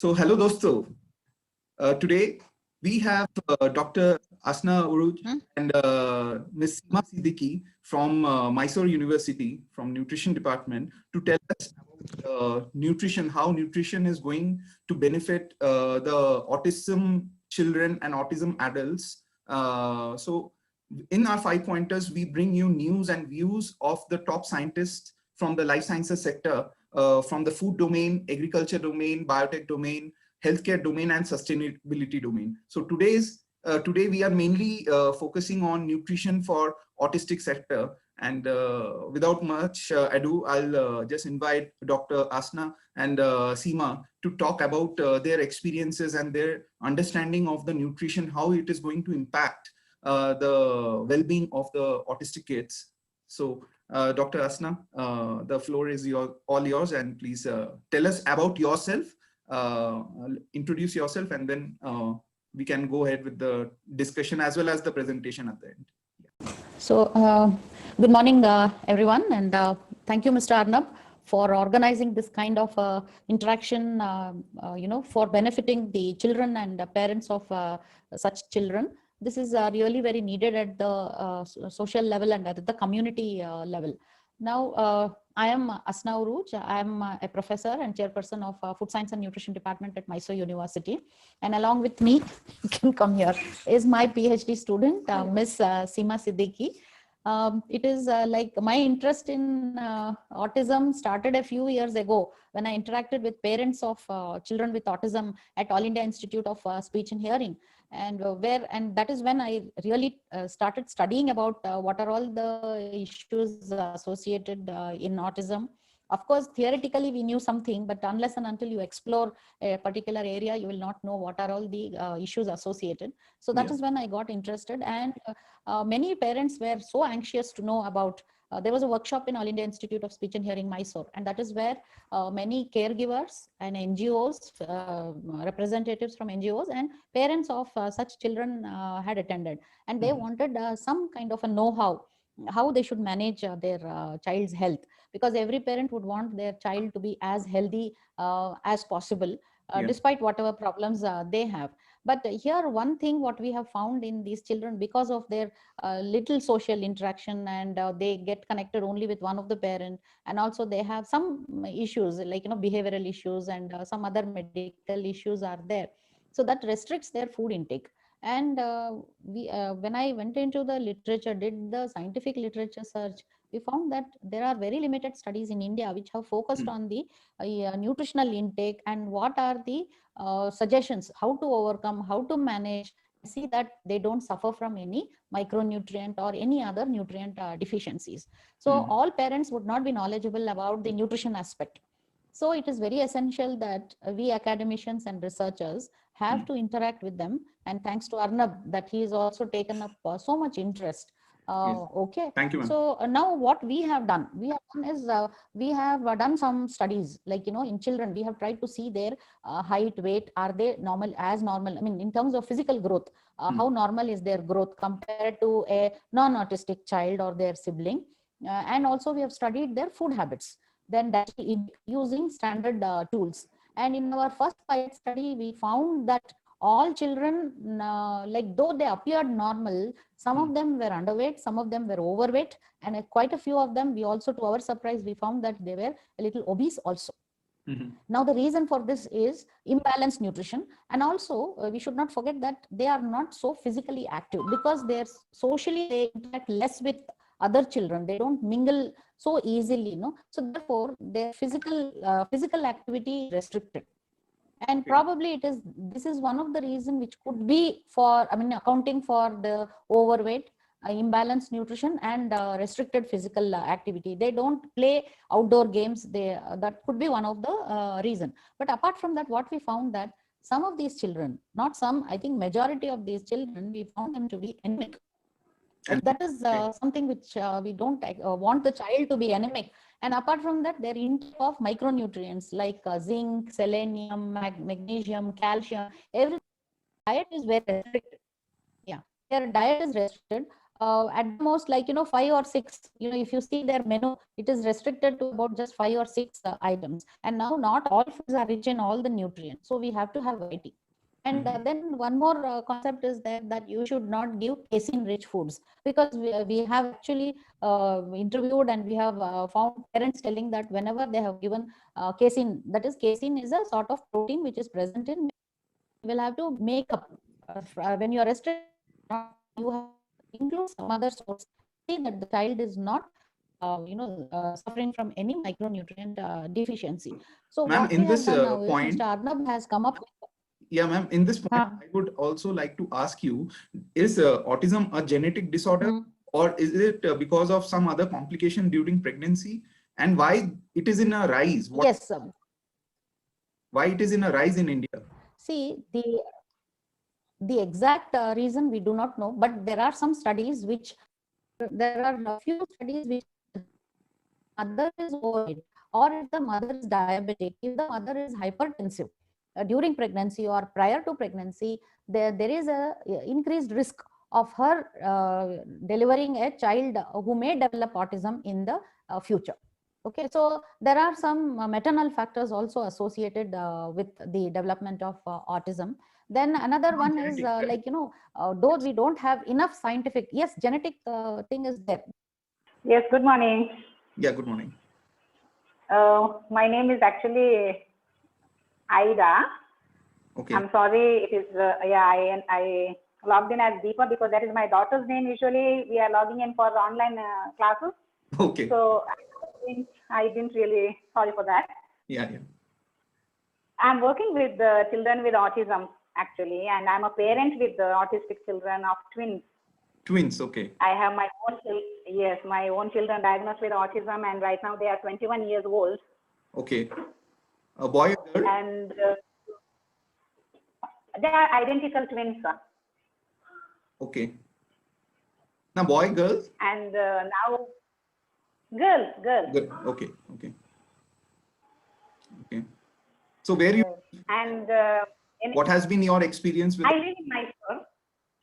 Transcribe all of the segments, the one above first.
So hello dosto. Today we have Dr. Asna Urooj and Ms. Seema Siddiqui from Mysore University from Nutrition Department to tell us about nutrition, how nutrition is going to benefit the autism children and autism adults. So in our 5 pointers, we bring you news and views of the top scientists from the life sciences sector, from the food domain, agriculture domain, biotech domain, healthcare domain, and sustainability domain. So today we are mainly focusing on nutrition for autistic sector. And without much ado, I'll just invite Dr. Asna and Seema to talk about their experiences and their understanding of the nutrition, how it is going to impact the well-being of the autistic kids. So Dr. Asna, the floor is all yours, and please tell us about yourself, introduce yourself, and then we can go ahead with the discussion as well as the presentation at the end. Yeah. So good morning, everyone, and thank you, Mr. Arnab, for organizing this kind of interaction, for benefiting the children and the parents of such children. This is really very needed at the social level and at the community level. Now, I am Asna Urooj. I am a professor and chairperson of Food Science and Nutrition Department at Mysore University. And along with me, you can come here, is my PhD student, Ms. Seema Siddiqui. It is like my interest in autism started a few years ago when I interacted with parents of children with autism at All India Institute of Speech and Hearing. And that is when I really started studying about what are all the issues associated in autism. Of course, theoretically, we knew something, but unless and until you explore a particular area, you will not know what are all the issues associated. So that is when I got interested, and many parents were so anxious to know about. There was a workshop in All India Institute of Speech and Hearing, Mysore, and that is where many caregivers and NGOs, representatives from NGOs and parents of such children had attended, and they wanted some kind of a know-how, how they should manage their child's health, because every parent would want their child to be as healthy as possible, despite whatever problems they have. But here, one thing what we have found in these children, because of their little social interaction, and they get connected only with one of the parent, and also they have some issues like behavioral issues, and some other medical issues are there. So that restricts their food intake. And when I went into the literature, did the scientific literature search, we found that there are very limited studies in India which have focused on the nutritional intake and what are the suggestions, how to overcome, how to manage, and see that they don't suffer from any micronutrient or any other nutrient deficiencies. So all parents would not be knowledgeable about the nutrition aspect. So it is very essential that we academicians and researchers have to interact with them. And thanks to Arnab, that he has also taken up so much interest. Okay. Thank you, ma'am. So now what we have done is we have done some studies, like, in children, we have tried to see their height, weight, are they normal, as normal? I mean, in terms of physical growth, how normal is their growth compared to a non-autistic child or their sibling? And also we have studied their food habits, then that using standard tools. And in our first pilot study, we found that all children, like though they appeared normal, some of them were underweight, some of them were overweight, and quite a few of them, we also, to our surprise, we found that they were a little obese also. Now, the reason for this is imbalanced nutrition. And also, we should not forget that they are not so physically active, because they're socially, they interact less with other children. They don't mingle so easily, so therefore their physical activity is restricted. And probably this is one of the reasons which could be accounting for the overweight, imbalanced nutrition, and restricted physical activity. They don't play outdoor games. That could be one of the reason. But apart from that, what we found that some of these children, not some, I think majority of these children, we found them to be anemic. And that is something which we don't want the child to be anemic. And apart from that, their intake of micronutrients like zinc, selenium, magnesium, calcium, every diet is very restricted. Yeah, their diet is restricted. at the most, like, 5 or 6, if you see their menu, it is restricted to about just 5 or 6 items. And now not all foods are rich in all the nutrients. So we have to have variety. And then one more concept is there, that you should not give casein rich foods, because we have actually interviewed, and we have found parents telling that whenever they have given casein, that is, casein is a sort of protein which is present in, will have to make up when you are restricted, you have to include some other source, see that the child is not suffering from any micronutrient deficiency. So Ma'am, what we in have this done now is point, Mr. Arnab has come up with, yeah, ma'am, in this point, I would also like to ask you, is autism a genetic disorder, or is it because of some other complication during pregnancy, and why it is in a rise? yes, Why it is in a rise in India? see, the exact reason we do not know, but there are some studies which, there are a few studies which, mother is overweight, or if the mother is diabetic, if the mother is hypertensive during pregnancy or prior to pregnancy, there is a increased risk of her delivering a child who may develop autism in the future. Okay, so there are some maternal factors also associated with the development of autism. Then another one is Genetic, right? though we don't have enough scientific, yes, genetic thing is there. Yes, good morning. Yeah, good morning. My name is actually Aida. Okay. I'm sorry, it is, yeah, I logged in as Deepa because that is my daughter's name. Usually we are logging in for online classes. Okay. So I didn't really, sorry for that. Yeah, yeah. I'm working with children with autism actually, and I'm a parent with autistic children of twins. Twins, okay. I have my own, yes, my own children diagnosed with autism, and right now they are 21 years old. Okay. A boy, a girl? And they are identical twins. Okay. Now, boy, girl? And now, girl. Good. Okay, okay. Okay. So where you, And what has been your experience with? I live in Mysore.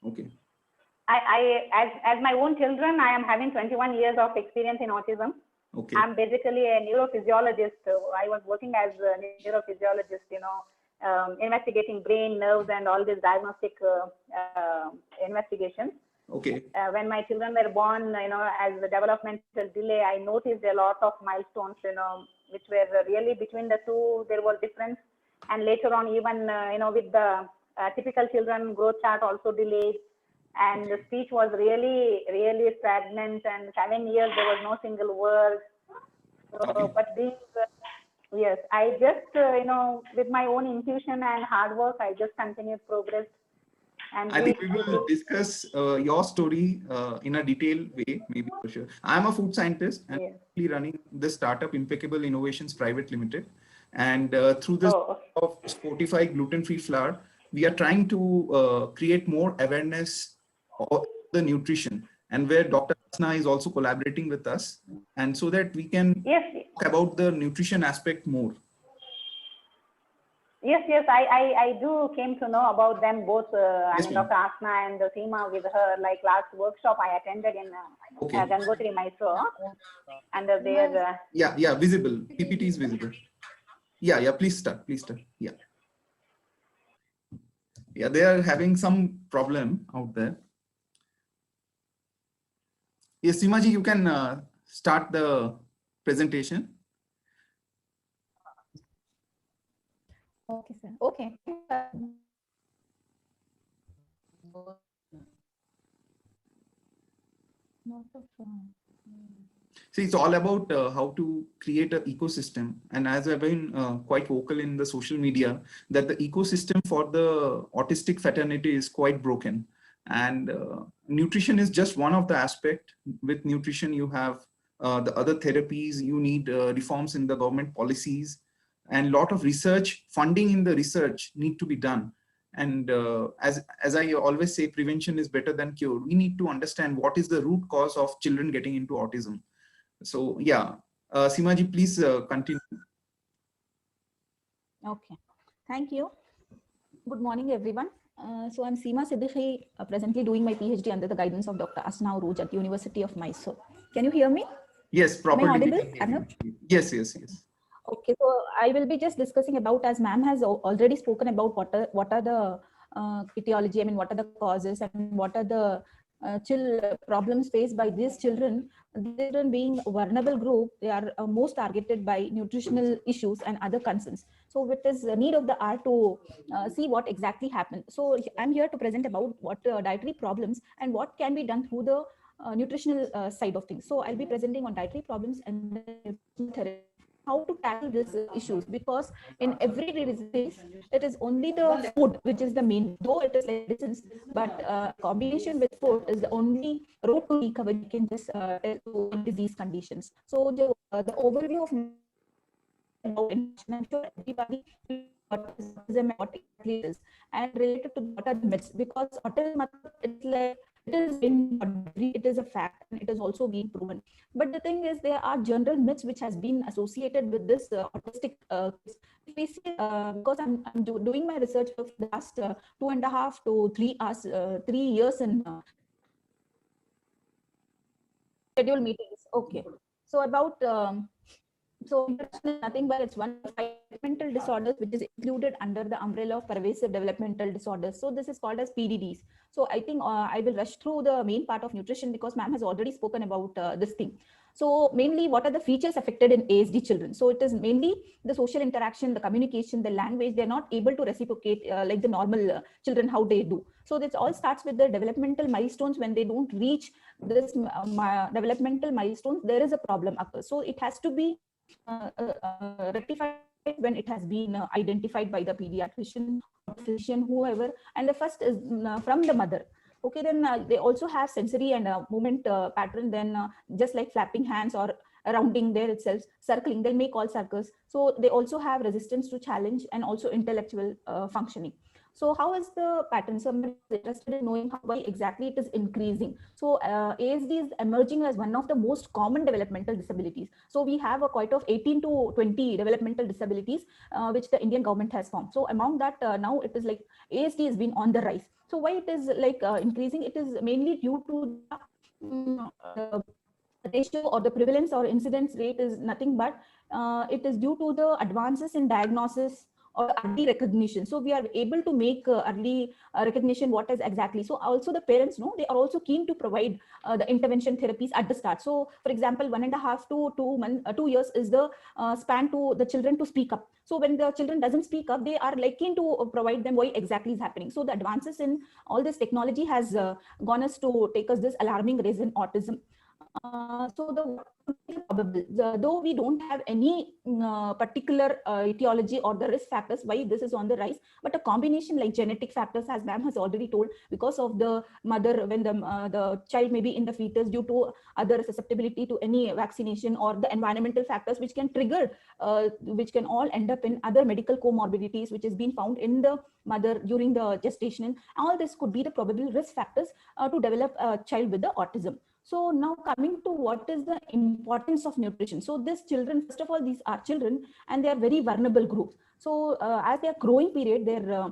Okay. As my own children, I am having 21 years of experience in autism. Okay. I'm basically a neurophysiologist. I was working as a neurophysiologist, investigating brain, nerves, and all these diagnostic investigations. Okay. When my children were born, as the developmental delay, I noticed a lot of milestones, which were really between the two, there was difference. And later on, even, with the typical children, growth chart also delayed. And the speech was really, really stagnant. And 7 years, there was no single word. So, Okay. but these, yes, I just, with my own intuition and hard work, I just continued progress. And I think we will discuss your story in a detailed way, maybe for sure. I'm a food scientist and yes. running the startup Impeccable Innovations Private Limited. And through this of Sportify gluten-free flour, we are trying to create more awareness of the nutrition, and where Dr. Asna is also collaborating with us, and so that we can talk about the nutrition aspect more. Yes, I do came to know about them both, Yes, Dr. Asna and Seema with her, like last workshop I attended in Gangotri, Mysore, and their... yeah, visible, PPT is visible. Yeah, please start, yeah. Yeah, they are having some problem out there. Yes, Seema ji, you can start the presentation. Okay, sir. Okay. See, it's all about how to create an ecosystem. And as I've been quite vocal in the social media, that the ecosystem for the autistic fraternity is quite broken. And nutrition is just one of the aspects. With nutrition, you have the other therapies, you need reforms in the government policies, and a lot of research, funding in the research need to be done. And as I always say, prevention is better than cure. We need to understand what is the root cause of children getting into autism. So yeah, Seema ji, please continue. Okay, thank you. Good morning, everyone. So I'm Seema Siddiqui, presently doing my PhD under the guidance of Dr. Asna Urooj at University of Mysore. Can you hear me? Yes, Am I properly. audible, Arnab? Yes, yes, yes. Okay, so I will be just discussing about, as ma'am has already spoken about what are the etiology, I mean, what are the causes and what are the problems faced by these children. These children being a vulnerable group, they are most targeted by nutritional issues and other concerns. So it is the need of the hour to see what exactly happened. So I'm here to present about what dietary problems and what can be done through the nutritional side of things. So I'll be presenting on dietary problems and the nutritional therapy, how to tackle these issues, because in every disease it is only the food which is the main, though it is like medicines, but combination with food is the only road to recovery we can just tell to in disease conditions. So the overview of about infection, I'm sure everybody will know what is autism and what exactly it is, and related to what are the myths, because autism, it's like it is been it is a fact and it is also being proven. But the thing is, there are general myths which has been associated with this autistic case. If we see, because I'm doing my research for the last 2.5 to 3 hours, 3 years in scheduled meetings. Okay, so about so introduction is nothing but it's one of the 5 developmental disorders which is included under the umbrella of pervasive developmental disorders. So this is called as PDDs. So I think I will rush through the main part of nutrition because ma'am has already spoken about this thing. So mainly, what are the features affected in ASD children? So it is mainly the social interaction, the communication, the language. They're not able to reciprocate like the normal children, how they do. So this all starts with the developmental milestones. When they don't reach this developmental milestones, there is a problem occurs. So it has to be rectified when it has been identified by the pediatrician or physician, whoever. And the first is from the mother. Okay, then they also have sensory and movement pattern, then just like flapping hands or rounding there itself, circling, they'll make all circles. So they also have resistance to challenge and also intellectual functioning. So how is the pattern? So I'm interested in knowing how, why exactly it is increasing. So ASD is emerging as one of the most common developmental disabilities. So we have a quite of 18 to 20 developmental disabilities which the Indian government has formed. So among that, now it is like ASD has been on the rise. So why it is like increasing? It is mainly due to the ratio or the prevalence or incidence rate is nothing but it is due to the advances in diagnosis or early recognition. So we are able to make early recognition what is exactly. So also the parents know, they are also keen to provide the intervention therapies at the start. So for example, 1.5 to 2 years is the span to the children to speak up. So when the children doesn't speak up, they are like keen to provide them why exactly is happening. So the advances in all this technology has gone us to take us this alarming rise in autism. So the probable, though we don't have any particular etiology or the risk factors why this is on the rise, but a combination like genetic factors, as ma'am has already told, because of the mother, when the child may be in the fetus due to other susceptibility to any vaccination or the environmental factors which can trigger, which can all end up in other medical comorbidities which is being found in the mother during the gestation. All this could be the probable risk factors to develop a child with the autism. So now coming to what is the importance of nutrition. So these children, first of all, these are children and they are very vulnerable groups. So as they are growing period, their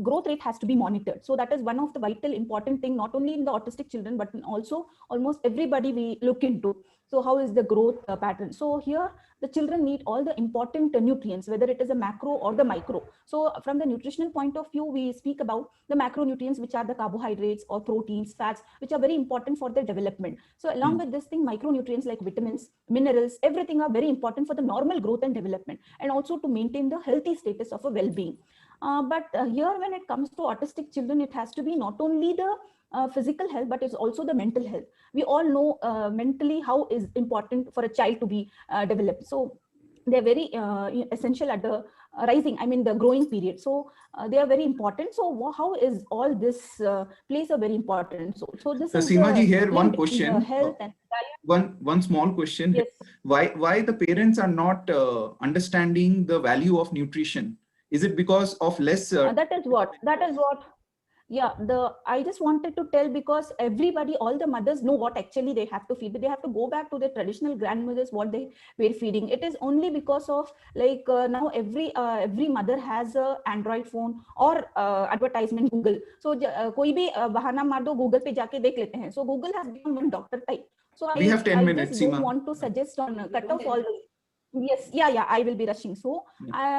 growth rate has to be monitored. So that is one of the vital important thing, not only in the autistic children, but also almost everybody we look into. So how is the growth pattern? So here the children need all the important nutrients, whether it is a macro or the micro. So from the nutritional point of view, we speak about the macronutrients, which are the carbohydrates or proteins, fats, which are very important for their development. So along with this thing, micronutrients like vitamins, minerals, everything are very important for the normal growth and development, and also to maintain the healthy status of a well-being. But here, when it comes to autistic children, it has to be not only the physical health, but it's also the mental health. We all know mentally how is important for a child to be developed. So they're very essential at the rising, I mean the growing period. So they are very important. So how is all this plays a very important. So this is Seema ji, here one linked question. health and one small question. yes. Why the parents are not understanding the value of nutrition? Is it because of less? That is what Yeah, I just wanted to tell, because everybody, all the mothers know what actually they have to feed, but they have to go back to their traditional grandmothers what they were feeding. It is only because of like now every mother has a Android phone or advertisement Google. So कोई भी बहाना मार दो, Google पे जाके देख लेते हैं. So Google has become one doctor type. So We have 10 I minutes, just don't Seema. want to suggest on cut off all the. Yes, yeah, I will be rushing. So,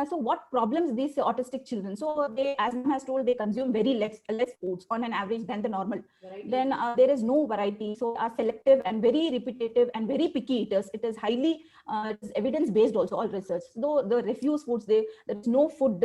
so what problems these autistic children? So they, as Ma'am has told, they consume very less foods on an average than the normal. Then there is no variety. So are selective and very repetitive and very picky eaters. It is highly evidence based also, all research. Though the refuse foods, there is no food,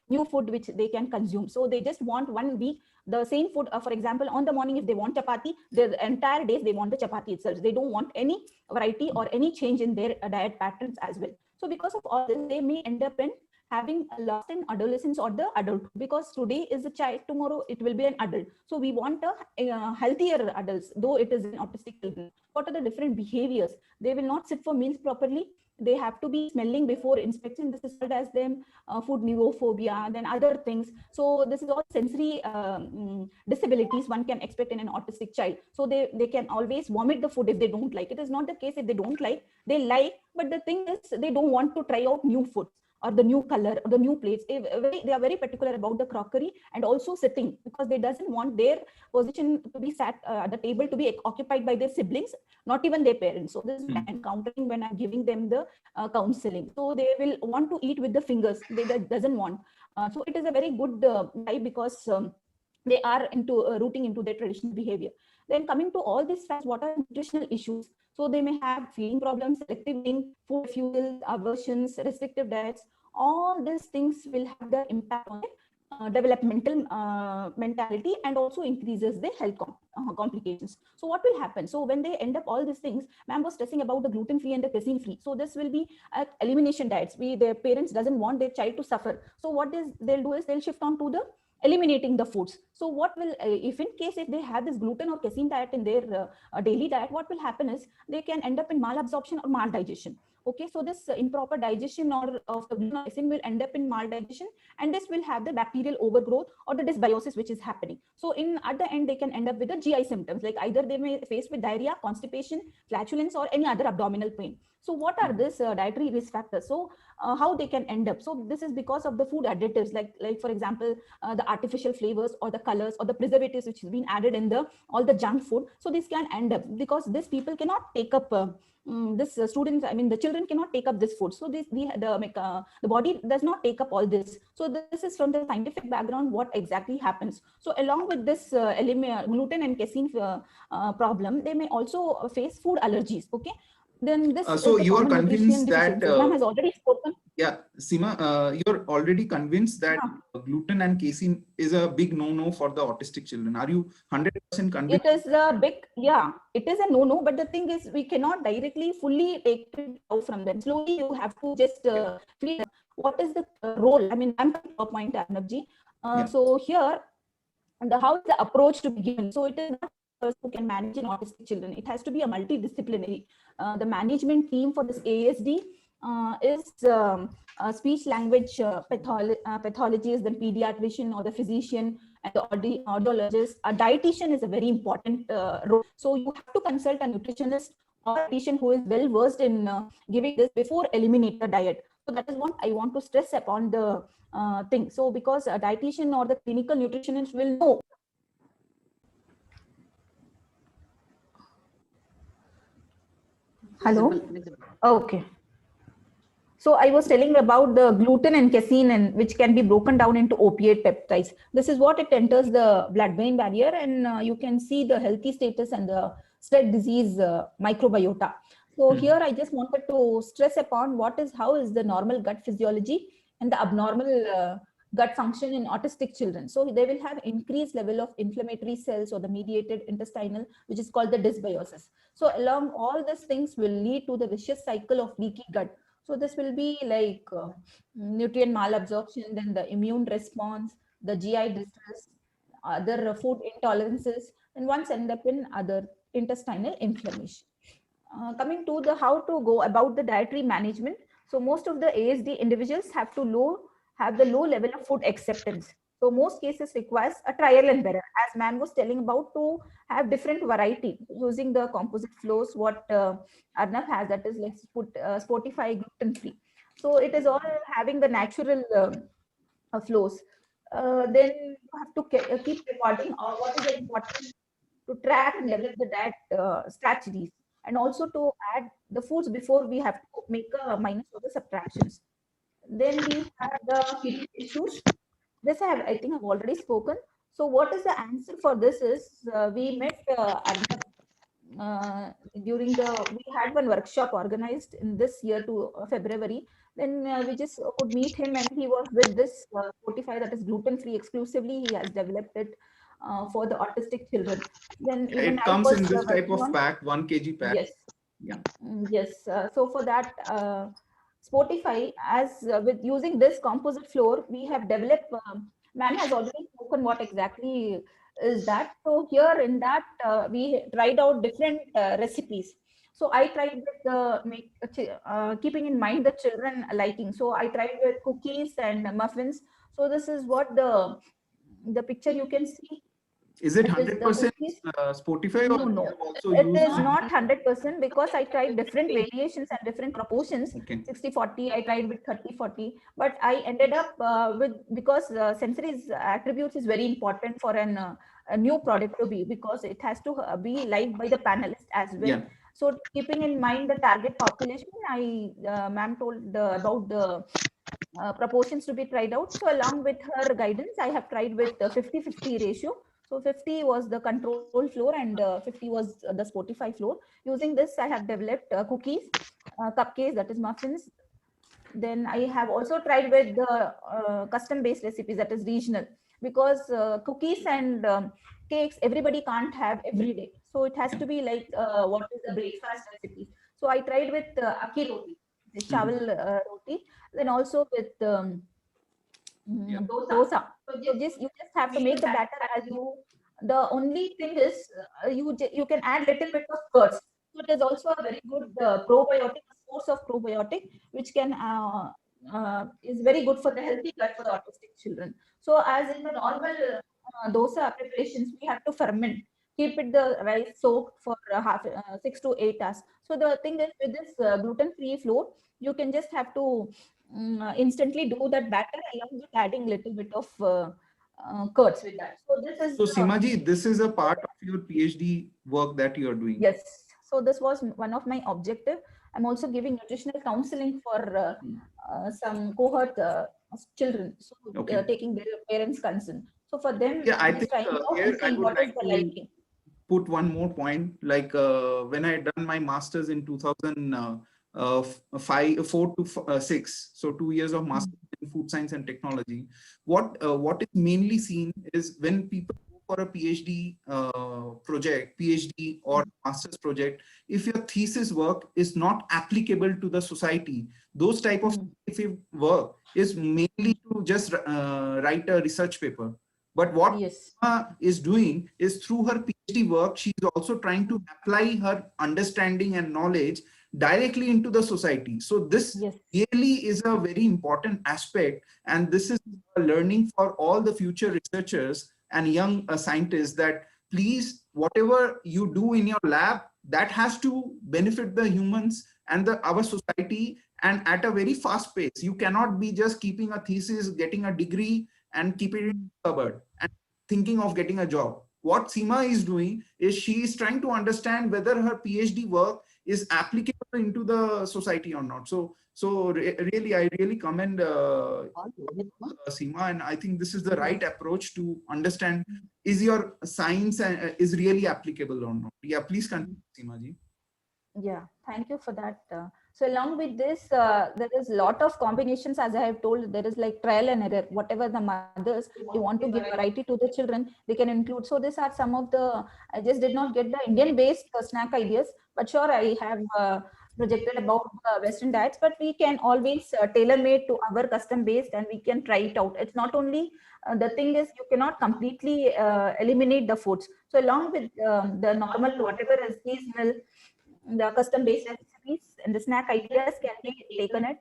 new food which they can consume. So they just want 1 week the same food. For example, on the morning, if they want chapati, the entire days they want the chapati itself. They don't want any variety or any change in their diet patterns as well. So because of all this, they may end up in having lost in adolescence or the adulthood, because today is a child, tomorrow it will be an adult. So we want a healthier adults, though it is an autistic children. What are the different behaviors? They will not sit for meals properly. They have to be smelling before inspection. This is called as them food neurophobia, then other things. So this is all sensory disabilities one can expect in an autistic child. So they can always vomit the food if they don't like. It is not the case if they don't like, they like, but the thing is they don't want to try out new foods or the new color or the new plates. They are very particular about the crockery and also sitting, because they doesn't want their position to be sat at the table to be occupied by their siblings, not even their parents. So this is encountering when I'm giving them the counseling. So they will want to eat with the fingers. They doesn't want. So it is a very good type, because they are into rooting into their traditional behavior. Then coming to all these facts, what are nutritional issues? So they may have feeding problems, selective eating, food refusal, aversions, restrictive diets. All these things will have the impact on developmental mentality, and also increases the health complications. So what will happen? So when they end up all these things, ma'am was stressing about the gluten-free and the casein-free. So this will be elimination diets. Their parents doesn't want their child to suffer. So what they'll do is they'll shift on to the eliminating the foods. So what will, if in case if they have this gluten or casein diet in their daily diet, what will happen is they can end up in malabsorption or maldigestion. Okay, so this improper digestion or of the gluten or casein will end up in maldigestion, and this will have the bacterial overgrowth or the dysbiosis which is happening. So at the end, they can end up with the GI symptoms, like either they may face with diarrhea, constipation, flatulence, or any other abdominal pain. So what are these dietary risk factors? So how they can end up? So this is because of the food additives, like for example, the artificial flavors or the colors or the preservatives which has been added in all the junk food. So this can end up, because these people cannot take up students, I mean the children cannot take up this food. So the body does not take up all this. So this is from the scientific background what exactly happens. So along with this gluten and casein problem, they may also face food allergies. Okay, then this so is you are common convinced that ma'am has already spoken. Yeah, Seema, you're already convinced that gluten and casein is a big no-no for the autistic children. Are you 100% convinced? It is a big, yeah, it is a no-no, but the thing is we cannot directly fully take it out from them. Slowly you have to just feel what is the role. I mean, I'm coming to a point, Arnabji. So here, how is the approach to be given? So it is not person who can manage an autistic children. It has to be a multidisciplinary. The management team for this ASD is speech language pathologist, then pediatrician or the physician, and the audiologist. A dietitian is a very important role. So you have to consult a nutritionist or a dietitian who is well versed in giving this before eliminate the diet. So that is what I want to stress upon the thing. So because a dietitian or the clinical nutritionist will know. Hello. Okay. So I was telling about the gluten and casein, and which can be broken down into opiate peptides. This is what it enters the blood-brain barrier, and you can see the healthy status and the spread disease microbiota. So here I just wanted to stress upon how is the normal gut physiology and the abnormal gut function in autistic children. So they will have increased level of inflammatory cells or the mediated intestinal, which is called the dysbiosis. So along all these things will lead to the vicious cycle of leaky gut. So this will be like nutrient malabsorption, then the immune response, the GI distress, other food intolerances, and once end up in other intestinal inflammation. Coming to the how to go about the dietary management. So most of the ASD individuals have the low level of food acceptance. So most cases requires a trial and error, as ma'am was telling about, to have different variety using the composite flows what Arnav has, that is like Sportify gluten free. So it is all having the natural flows. Then you have to keep recording what is the important to track and develop the diet strategies, and also to add the foods before we have to make a minus or the subtractions. Then we have the feeding issues. This I think I've already spoken. So what is the answer for this is, we met Arnab during we had one workshop organized in this year to February. Then we just could meet him, and he was with this Spotify, that is gluten free exclusively. He has developed it for the autistic children. Then even It I comes was in this type working of on. pack, 1 kg pack. Yes. Yeah. Yes. So for that, Spotify, as with using this composite floor, we have developed. Man has already spoken what exactly is that. So here in that, we tried out different recipes. So I tried with keeping in mind the children liking. So I tried with cookies and muffins. So this is what the picture you can see. Is it It is the 100% cookies. Spotify, No, or you no, have also it used is not 100% because I tried different variations and different proportions. Okay. 60-40, I tried with 30-40, but I ended up with, because sensory attributes is very important for a new product to be, because it has to be liked by the panelists as well. Yeah. So keeping in mind the target population, ma'am told about the proportions to be tried out. So along with her guidance, I have tried with the 50-50 ratio. So 50 was the control floor, and 50 was the Spotify floor. Using this, I have developed cookies, cupcakes, that is muffins. Then I have also tried with the custom-based recipes, that is regional, because cookies and cakes, everybody can't have every day. So it has to be like what is the breakfast recipe. So I tried with akki roti, the chawal roti, then also with dosa. So just you just have to make the batter as you. The only thing is you can add little bit of curds. So it is also a very good probiotic, a source of probiotic, which can is very good for the healthy gut for the autistic children. So as in the normal dosa preparations, we have to ferment, keep it the rice soaked for 6 to 8 hours. So the thing is, with this gluten-free flour, you can just have to instantly do that batter along with adding little bit of curds with that. So this is So Seemaji, this is a part of your PhD work that you are doing. yes. So this was one of my objective. I'm also giving nutritional counseling for some cohort children, so Okay. taking their parents' consent. So for them, Yeah, I I'm just think trying out here and I seeing would what is like the to liking. put one more point. Like when I done my master's in 2004 to 6, so 2 years of master's in food science and technology. What is mainly seen is when people go for a PhD project, PhD or master's project, if your thesis work is not applicable to the society, those type of scientific work is mainly to just write a research paper. But what Seema is doing is, through her PhD work, she is also trying to apply her understanding and knowledge directly into the society. So this really is a very important aspect, and this is a learning for all the future researchers and young scientists, that please, whatever you do in your lab, that has to benefit the humans and our society, and at a very fast pace. You cannot be just keeping a thesis, getting a degree, and keeping it in the cupboard and thinking of getting a job. What Seema is doing is she is trying to understand whether her PhD work is applicable into the society or not. So really, I really commend Seema, and I think this is the right approach to understand, is your science is really applicable or not. Yeah, please continue, Seema ji. Yeah, thank you for that. So along with this, there is a lot of combinations, as I have told. There is like trial and error. Whatever the mothers, they want to give variety to the children, they can include. So these are some of the, I just did not get the Indian-based snack ideas, but sure, I have projected about Western diets, but we can always tailor-made to our custom-based, and we can try it out. It's not only, the thing is, you cannot completely eliminate the foods. So along with the normal, whatever is seasonal, the custom-based recipes and the snack ideas can be taken it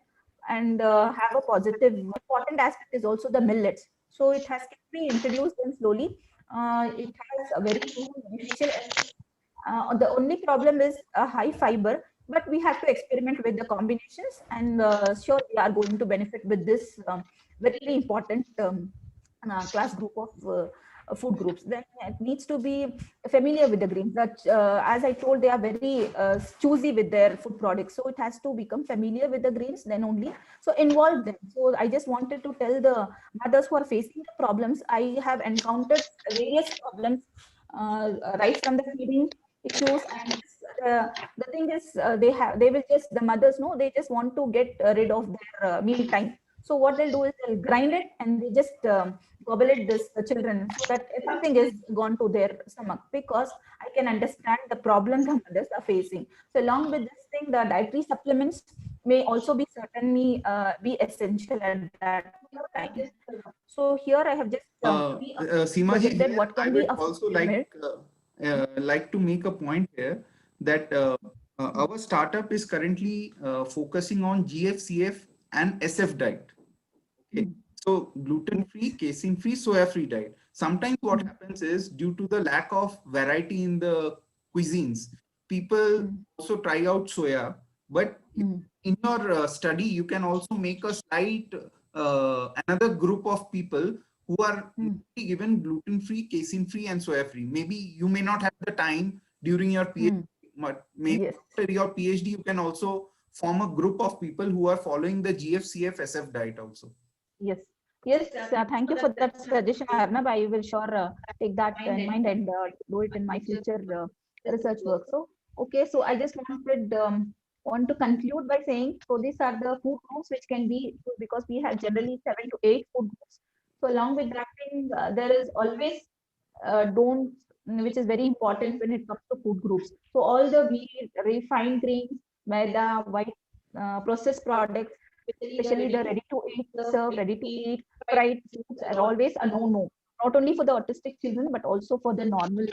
and have a positive. Important aspect is also the millets. So it has to be introduced them slowly. It has a very beneficial. The only problem is a high fiber, but we have to experiment with the combinations, and sure we are going to benefit with this very important class group of food groups. Then it needs to be familiar with the greens. That, as I told, they are very choosy with their food products, so it has to become familiar with the greens. Then only so involve them. So I just wanted to tell the mothers who are facing the problems. I have encountered various problems right from the feeding issues, and the thing is they will just, the mothers know, they just want to get rid of their meal time. So what they'll do is they'll grind it and they just gobble it this the children, so that everything is gone to their stomach, because I can understand the problem the mothers are facing. So along with this thing, the dietary supplements may also be certainly be essential at that time. So here I have just Seemaji, projected here what I can be would a also pyramid. like to make a point here that our startup is currently focusing on GFCF and SF diet. Okay. So gluten-free, casein-free, soya-free diet. Sometimes what happens is, due to the lack of variety in the cuisines, people also try out soya. But in your study, you can also make a slight another group of people who are given gluten-free, casein-free, and soya-free. Maybe you may not have the time during your PhD, but maybe Yes. after your PhD, you can also form a group of people who are following the GFCF SF diet also. Yes. Yes. Thank you for that suggestion, Arnab. I will sure take that in mind and do it in my future research work. So, okay. So I just want to conclude by saying, so these are the food groups which can be, because we have generally 7 to 8 food groups. So along with that thing, there is always don't, which is very important when it comes to food groups. So all the wheat, refined grains, maida, white processed products, especially the ready to eat, serve, ready to eat, fried foods are always a no-no, not only for the autistic children, but also for the normal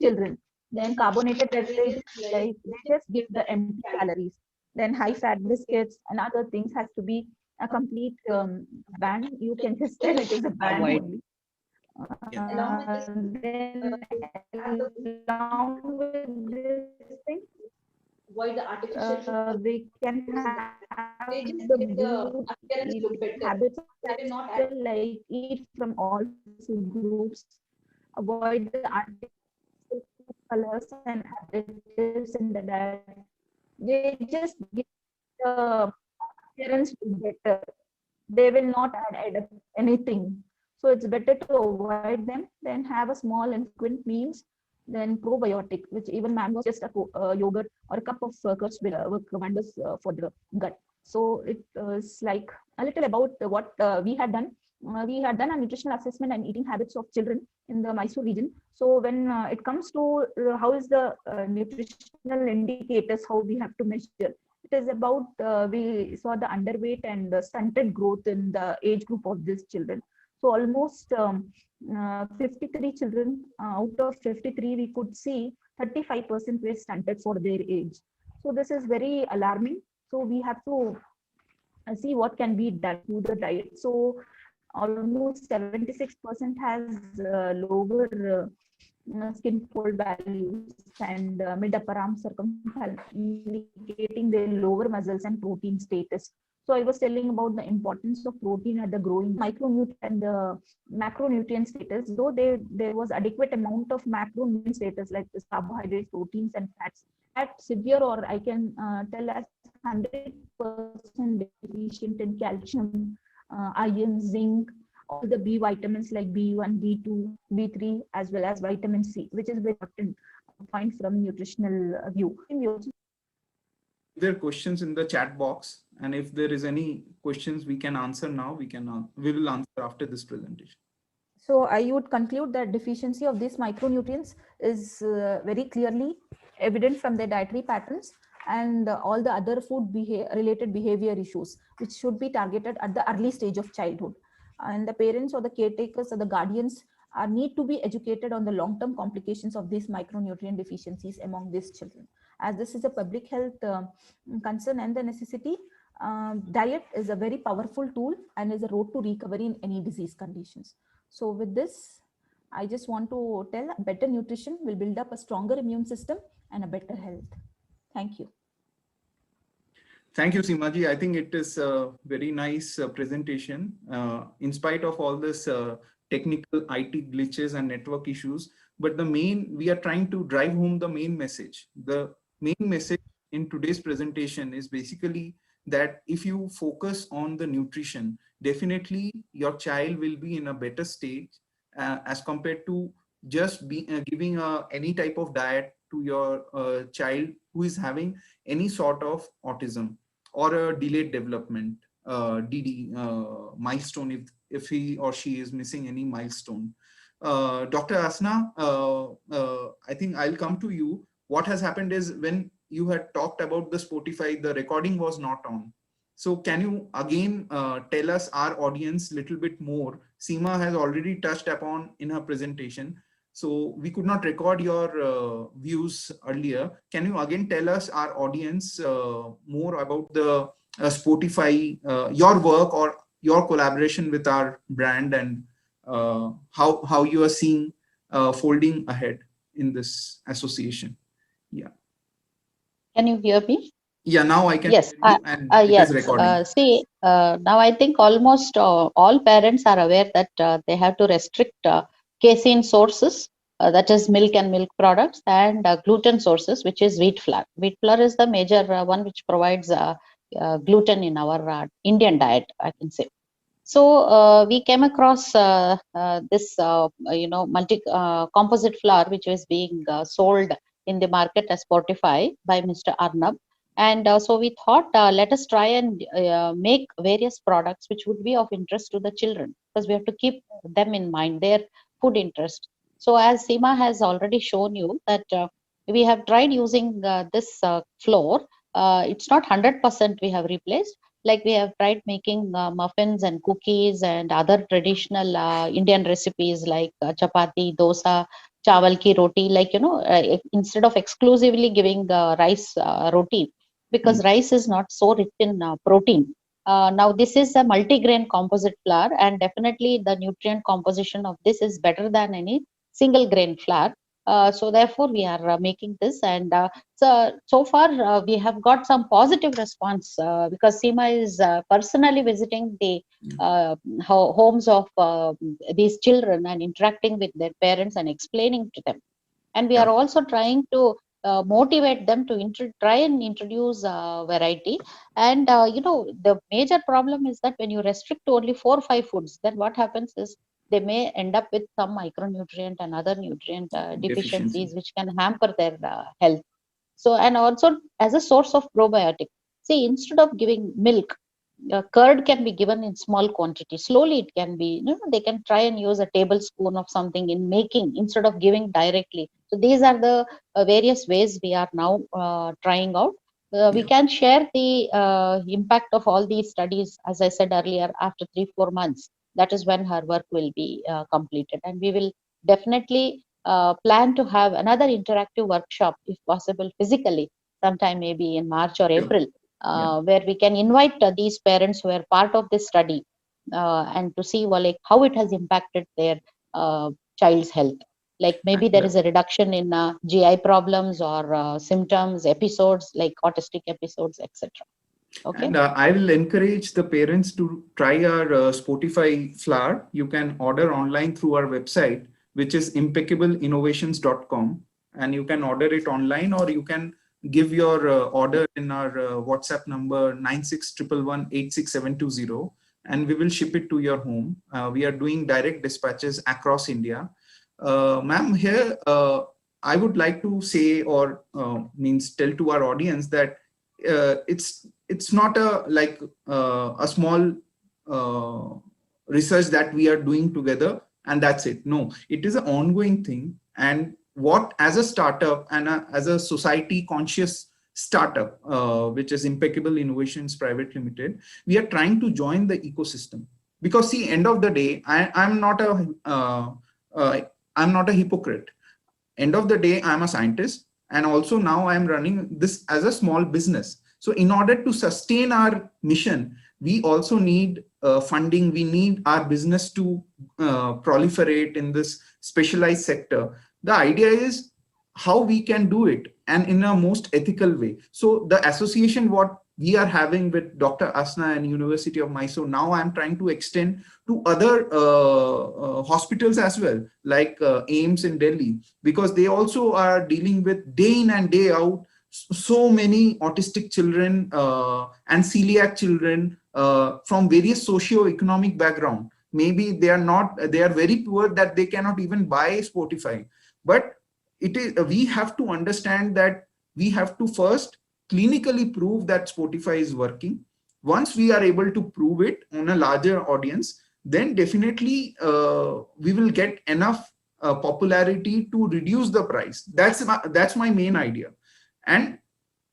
children. Then carbonated beverages, like they just give the empty calories. Then high fat biscuits and other things has to be a complete ban. You can just tell it is a ban only. Then along with this thing, they can have the good eating habits as well, like eat from all food groups, avoid the artificial food colors and additives in the diet. They just give the appearance to be better. They will not add anything. So it's better to avoid them than have a small and frequent meals. Then probiotic, which even mango, just a yogurt or a cup of curds will work wonders for the gut. So it is like a little about what we had done. We had done a nutritional assessment and eating habits of children in the Mysore region. So when it comes to how is the nutritional indicators, how we have to measure, it is about we saw the underweight and the stunted growth in the age group of these children. So almost 53 children out of 53, we could see 35% were stunted for their age. So this is very alarming. So we have to see what can be done to the diet. So almost 76% has lower skin fold values and mid upper arm circumference, indicating their lower muscles and protein status. So I was telling about the importance of protein at the growing micronutrient and the macronutrient status. Though there was adequate amount of macronutrient status like this carbohydrates, proteins, and fats, at severe, or I can tell as 100% deficient in calcium, iron, zinc, all the B vitamins like B1, B2, B3, as well as vitamin C, which is very important point from nutritional view. There are questions in the chat box, and if there is any questions we can answer now, we will answer after this presentation. So I would conclude that deficiency of these micronutrients is very clearly evident from their dietary patterns and all the other food related behavior issues, which should be targeted at the early stage of childhood. And the parents or the caretakers or the guardians need to be educated on the long-term complications of these micronutrient deficiencies among these children. As this is a public health concern and the necessity, diet is a very powerful tool and is a road to recovery in any disease conditions. So with this, I just want to tell better nutrition will build up a stronger immune system and a better health. Thank you. Thank you, Seemaji. I think it is a very nice presentation. In spite of all this technical IT glitches and network issues, but we are trying to drive home the main message. The main message in today's presentation is basically that if you focus on the nutrition, definitely your child will be in a better state as compared to just giving any type of diet to your child who is having any sort of autism or a delayed development DD milestone if he or she is missing any milestone. Dr. Asna, I think I'll come to you. What has happened is when you had talked about the Spotify, the recording was not on. So can you again tell us, our audience, little bit more? Seema has already touched upon in her presentation. So we could not record your views earlier. Can you again tell us, our audience, more about the Spotify, your work or your collaboration with our brand, and how you are seeing folding ahead in this association? Yeah. Can you hear me? Yeah, now I can Yes, hear you, and it yes. is recording. See, now I think almost all parents are aware that they have to restrict casein sources, that is milk and milk products, and gluten sources, which is wheat flour. Wheat flour is the major one which provides gluten in our Indian diet, I can say. So we came across this, multi composite flour, which was being sold in the market as Sportify by Mr. Arnab. And so we thought, let us try and make various products which would be of interest to the children, because we have to keep them in mind, their food interest. So as Seema has already shown you that we have tried using this flour. It's not 100% we have replaced. Like we have tried making muffins and cookies and other traditional Indian recipes like chapati, dosa, chawal ki roti, like, instead of exclusively giving rice roti, because rice is not so rich in protein. Now this is a multigrain composite flour, and definitely the nutrient composition of this is better than any single grain flour. So therefore we are making this, and so far we have got some positive response because Seema is personally visiting the homes of these children and interacting with their parents and explaining to them. And we are also trying to motivate them to try and introduce variety. And the major problem is that when you restrict to only 4 or 5 foods, then what happens is they may end up with some micronutrient and other nutrient deficiencies which can hamper their health. So, and also as a source of probiotic, see, instead of giving milk, curd can be given in small quantity. Slowly it can be, they can try and use a tablespoon of something in making instead of giving directly. So these are the various ways we are now trying out. We can share the impact of all these studies, as I said earlier, after 3-4 months. That is when her work will be completed, and we will definitely plan to have another interactive workshop, if possible physically, sometime maybe in March or April, where we can invite these parents who are part of this study and to see, well, like, how it has impacted their child's health. Like maybe there is a reduction in GI problems or symptoms, episodes like autistic episodes, etc. Okay. And I will encourage the parents to try our Spotify flour. You can order online through our website, which is impeccableinnovations.com, and you can order it online, or you can give your order in our WhatsApp number 9611186720, and we will ship it to your home. We are doing direct dispatches across India. Ma'am, here I would like to say, or tell to our audience that it's not a small research that we are doing together and that's it. No, it is an ongoing thing. And what, as a startup and as a society conscious startup, which is Impeccable Innovations Private Limited, we are trying to join the ecosystem. Because see, end of the day, I'm not a hypocrite. End of the day, I'm a scientist, and also now I'm running this as a small business. So in order to sustain our mission, we also need funding. We need our business to proliferate in this specialized sector. The idea is how we can do it and in a most ethical way. So the association, what we are having with Dr. Asna and University of Mysore, now I'm trying to extend to other hospitals as well, like AIMS in Delhi, because they also are dealing with day in and day out so many autistic children and celiac children from various socio-economic background. Maybe they are very poor that they cannot even buy Sportify. But it is, we have to understand that we have to first clinically prove that Sportify is working. Once we are able to prove it on a larger audience, then definitely we will get enough popularity to reduce the price. That's my main idea. And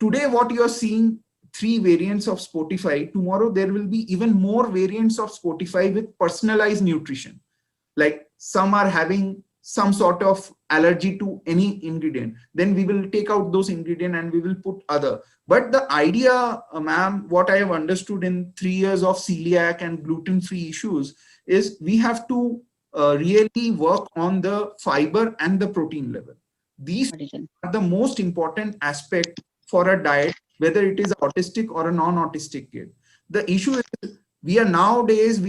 today what you are seeing, 3 variants of Sportify, tomorrow there will be even more variants of Sportify with personalized nutrition. Like some are having some sort of allergy to any ingredient, then we will take out those ingredient and we will put other. But the idea, ma'am, what I have understood in 3 years of celiac and gluten-free issues is we have to really work on the fiber and the protein level. These are the most important aspect for a diet, whether it is autistic or a non-autistic kid. The issue is we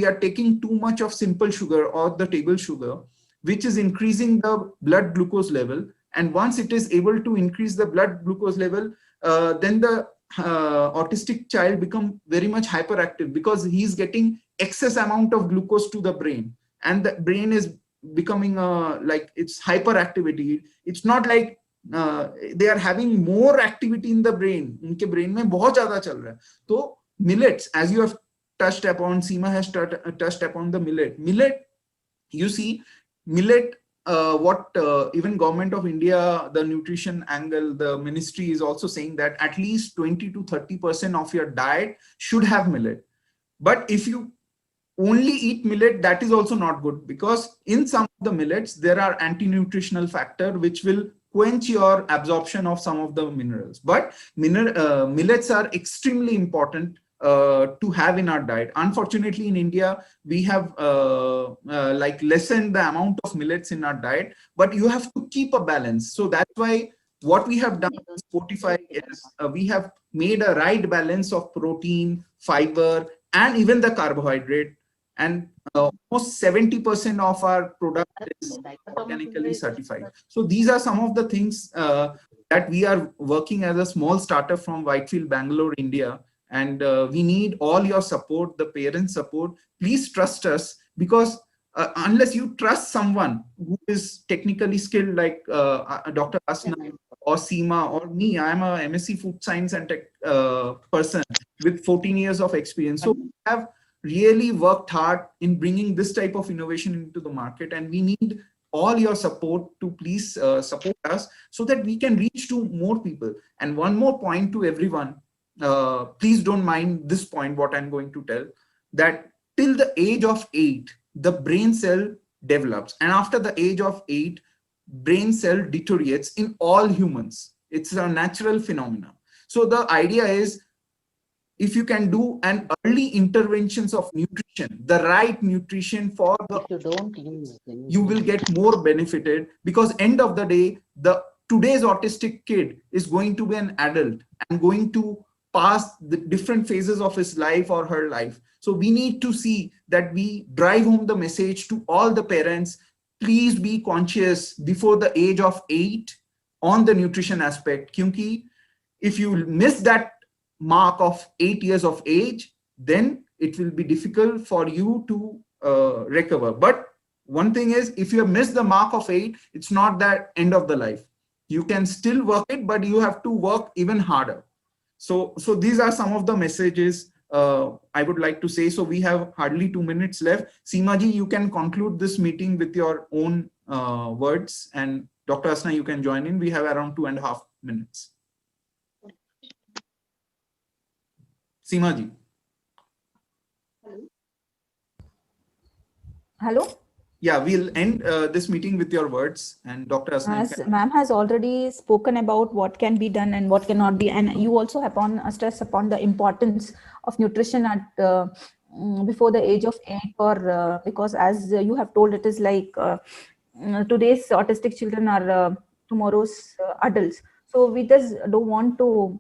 are taking too much of simple sugar or the table sugar, which is increasing the blood glucose level. And once it is able to increase the blood glucose level, then the autistic child become very much hyperactive because he's getting excess amount of glucose to the brain, and the brain is becoming like it's hyperactivity. It's not like they are having more activity in the brain. उनके brain में बहुत ज़्यादा चल रहा है. तो millets, as you have touched upon, Seema has touched upon the millet. You see, millet, even government of India, the nutrition angle, the ministry is also saying that at least 20 to 30% of your diet should have millet. But if you only eat millet, that is also not good, because in some of the millets there are anti-nutritional factor which will quench your absorption of some of the minerals. But millets are extremely important to have in our diet. Unfortunately, in India, we have like lessened the amount of millets in our diet, but you have to keep a balance. So that's why what we have done in Sportify is we have made a right balance of protein, fiber, and even the carbohydrate. And almost 70% of our product is organically certified. So these are some of the things that we are working as a small startup from Whitefield, Bangalore, India. And we need all your support, the parents' support. Please trust us, because unless you trust someone who is technically skilled, like Dr. Asna or Seema or me, I'm a MSc Food Science and Tech person with 14 years of experience. So we have really worked hard in bringing this type of innovation into the market, and we need all your support to please support us so that we can reach to more people. And one more point to everyone, please don't mind this point, what I'm going to tell, that till the age of 8, the brain cell develops, and after the age of 8, brain cell deteriorates in all humans. It's a natural phenomenon. So the idea is, if you can do an early interventions of nutrition, the right nutrition for the, you will get more benefited, because end of the day, today's autistic kid is going to be an adult and going to pass the different phases of his life or her life. So we need to see that we drive home the message to all the parents. Please be conscious before the age of 8 on the nutrition aspect. Kyunki if you miss that mark of 8 years of age, then it will be difficult for you to recover. But one thing is, if you have missed the mark of 8, it's not that end of the life. You can still work it, but you have to work even harder. So these are some of the messages I would like to say. So we have hardly 2 minutes left. Seema ji, you can conclude this meeting with your own words, and Dr. Asna, you can join in. We have around 2.5 minutes. Seema ji. Hello? yeah, we'll end this meeting with your words, and Dr. Asna. As ma'am has already spoken about what can be done and what cannot be, and you also have stress upon the importance of nutrition at before the age of 8, or because as you have told, it is like today's autistic children are tomorrow's adults. So we just don't want to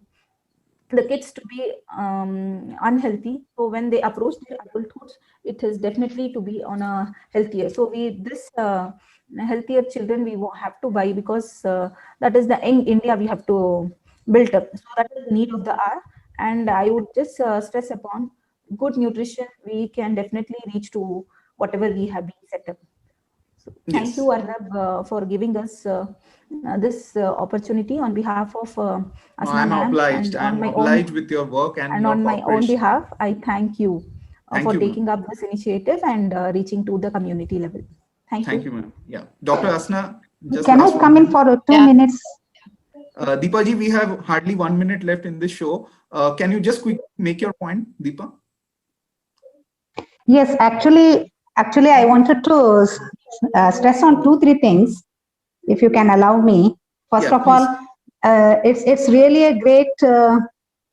the kids to be unhealthy. So when they approach their adulthood, it is definitely to be on a healthier. So this healthier children we have to buy, because that is the young India we have to build up. So that is the need of the hour. And I would just stress upon good nutrition. We can definitely reach to whatever we have been set up. So thank Yes. you, Arnab, for giving us this opportunity on behalf of Asna I'm ma'am, obliged. and on I'm my obliged own, with your work and and your on my own cooperation. behalf, I thank you Thank for you, ma'am. taking up this initiative and reaching to the community level. Thank Thank you. you, ma'am. Yeah, Dr. Asna, just Can I last 1 come in minute. for 2 Yeah. minutes? Deepaji, we have hardly 1 minute left in this show. Can you just quickly make your point, Deepa? Yes, actually, I wanted to stress on 2-3 things, if you can allow me. First Yeah, of all, please. it's really a great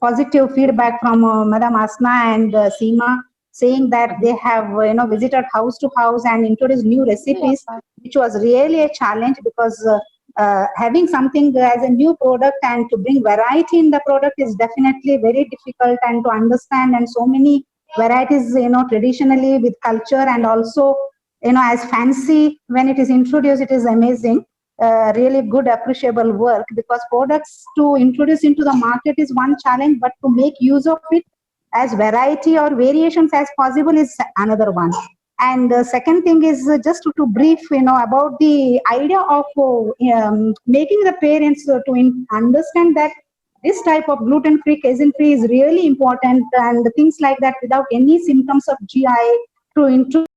positive feedback from Madam Asna and Seema, saying that they have visited house to house and introduced new recipes, which was really a challenge, because having something as a new product and to bring variety in the product is definitely very difficult, and to understand, and so many varieties traditionally with culture, and also as fancy when it is introduced, it is amazing. Really good appreciable work, because products to introduce into the market is one challenge, but to make use of it as variety or variations as possible is another one. And the second thing is just to brief about the idea of making the parents to understand that this type of gluten-free, casein-free is really important, and things like that, without any symptoms of GI, to introduce